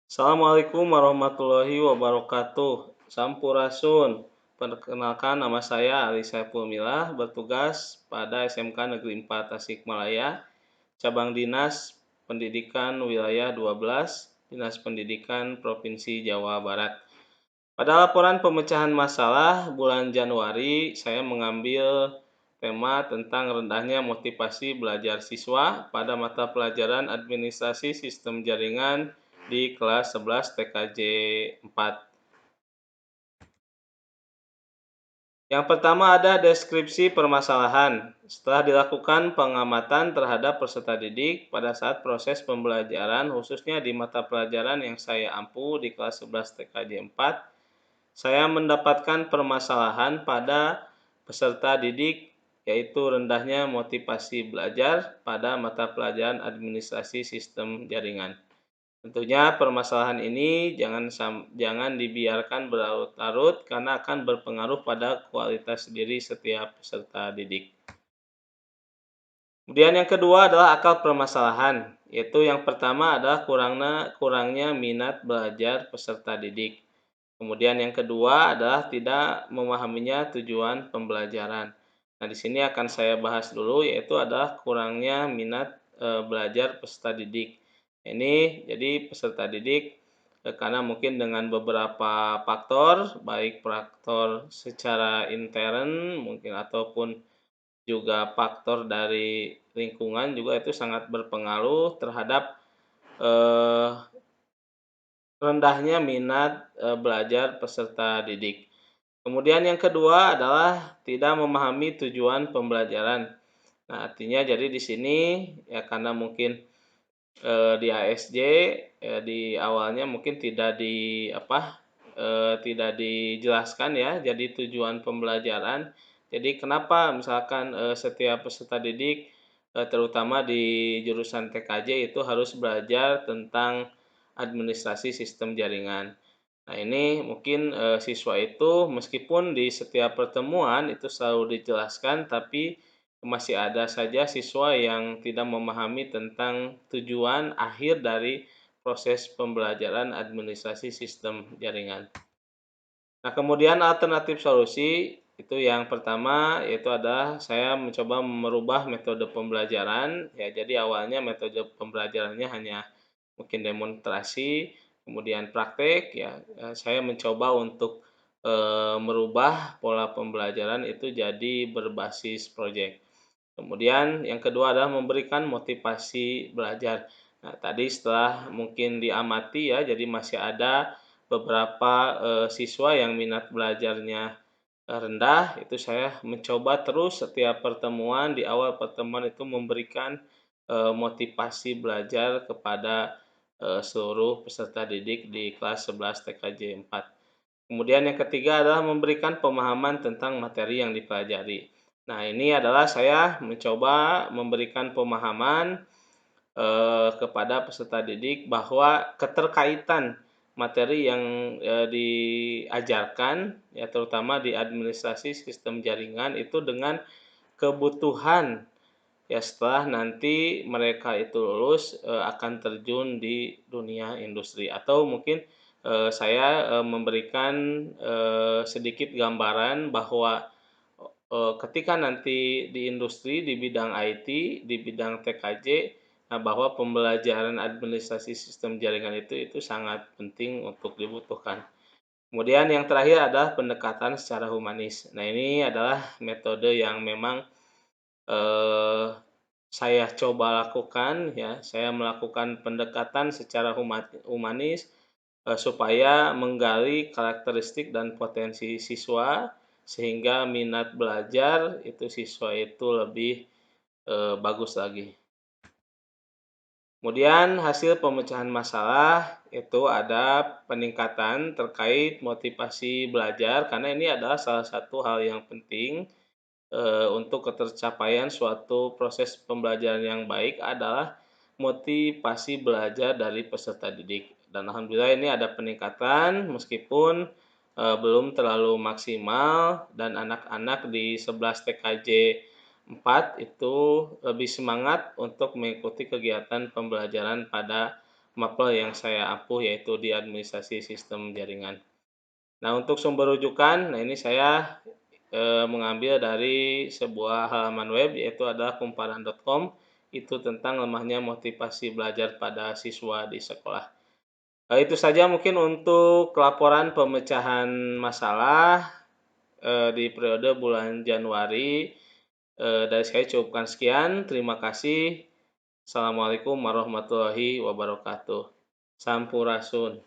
Assalamualaikum warahmatullahi wabarakatuh. Sampurasun. Perkenalkan nama saya Ali Saiful Milah, bertugas pada SMK Negeri 4 Tasikmalaya, Cabang Dinas Pendidikan Wilayah 12, Dinas Pendidikan Provinsi Jawa Barat. Pada laporan pemecahan masalah bulan Januari, saya mengambil tema tentang rendahnya motivasi belajar siswa pada mata pelajaran Administrasi Sistem Jaringan di kelas 11 TKJ 4. Yang pertama ada deskripsi permasalahan. Setelah dilakukan pengamatan terhadap peserta didik pada saat proses pembelajaran, khususnya di mata pelajaran yang saya ampu di kelas 11 TKJ 4, saya mendapatkan permasalahan pada peserta didik, yaitu rendahnya motivasi belajar pada mata pelajaran Administrasi Sistem Jaringan. Tentunya permasalahan ini jangan dibiarkan berlarut-larut karena akan berpengaruh pada kualitas diri setiap peserta didik. Kemudian yang kedua adalah akar permasalahan, yaitu yang pertama adalah kurangnya minat belajar peserta didik. Kemudian yang kedua adalah tidak memahaminya tujuan pembelajaran. Nah, di sini akan saya bahas dulu, yaitu adalah kurangnya minat belajar peserta didik. Ini jadi peserta didik karena mungkin dengan beberapa faktor, baik faktor secara intern mungkin ataupun juga faktor dari lingkungan juga itu sangat berpengaruh terhadap eh, rendahnya minat belajar peserta didik. Kemudian yang kedua adalah tidak memahami tujuan pembelajaran. Nah, artinya jadi di sini ya karena mungkin di ASJ di awalnya mungkin tidak dijelaskan ya, jadi tujuan pembelajaran. Jadi kenapa misalkan setiap peserta didik terutama di jurusan TKJ itu harus belajar tentang administrasi sistem jaringan. Nah, ini mungkin siswa itu meskipun di setiap pertemuan itu selalu dijelaskan, tapi masih ada saja siswa yang tidak memahami tentang tujuan akhir dari proses pembelajaran administrasi sistem jaringan. Nah, kemudian alternatif solusi itu yang pertama yaitu adalah saya mencoba merubah metode pembelajaran ya. Jadi awalnya metode pembelajarannya hanya mungkin demonstrasi, kemudian praktek ya. Saya mencoba untuk merubah pola pembelajaran itu jadi berbasis proyek. Kemudian yang kedua adalah memberikan motivasi belajar. Nah, tadi setelah mungkin diamati ya, jadi masih ada beberapa siswa yang minat belajarnya rendah, itu saya mencoba terus setiap pertemuan, di awal pertemuan itu memberikan motivasi belajar kepada seluruh peserta didik di kelas 11 TKJ 4. Kemudian yang ketiga adalah memberikan pemahaman tentang materi yang dipelajari. Nah, ini adalah saya mencoba memberikan pemahaman kepada peserta didik bahwa keterkaitan materi yang diajarkan ya terutama di administrasi sistem jaringan itu dengan kebutuhan ya setelah nanti mereka itu lulus akan terjun di dunia industri atau mungkin saya memberikan sedikit gambaran bahwa ketika nanti di industri di bidang IT, di bidang TKJ, nah bahwa pembelajaran administrasi sistem jaringan itu sangat penting untuk dibutuhkan. Kemudian yang terakhir adalah pendekatan secara humanis. Nah, ini adalah metode yang memang eh, saya coba lakukan ya. Saya melakukan pendekatan secara humanis supaya menggali karakteristik dan potensi siswa sehingga minat belajar itu siswa itu lebih bagus lagi. Kemudian hasil pemecahan masalah itu ada peningkatan terkait motivasi belajar karena ini adalah salah satu hal yang penting untuk ketercapaian suatu proses pembelajaran yang baik adalah motivasi belajar dari peserta didik. Dan alhamdulillah ini ada peningkatan meskipun belum terlalu maksimal dan anak-anak di 11 TKJ 4 itu lebih semangat untuk mengikuti kegiatan pembelajaran pada mapel yang saya ampuh yaitu di administrasi sistem jaringan. Nah, untuk sumber rujukan, nah ini saya mengambil dari sebuah halaman web yaitu adalah kumparan.com, itu tentang lemahnya motivasi belajar pada siswa di sekolah. Itu saja mungkin untuk laporan pemecahan masalah di periode bulan Januari. Dari saya cukupkan sekian, terima kasih. Assalamualaikum warahmatullahi wabarakatuh. Sampurasun.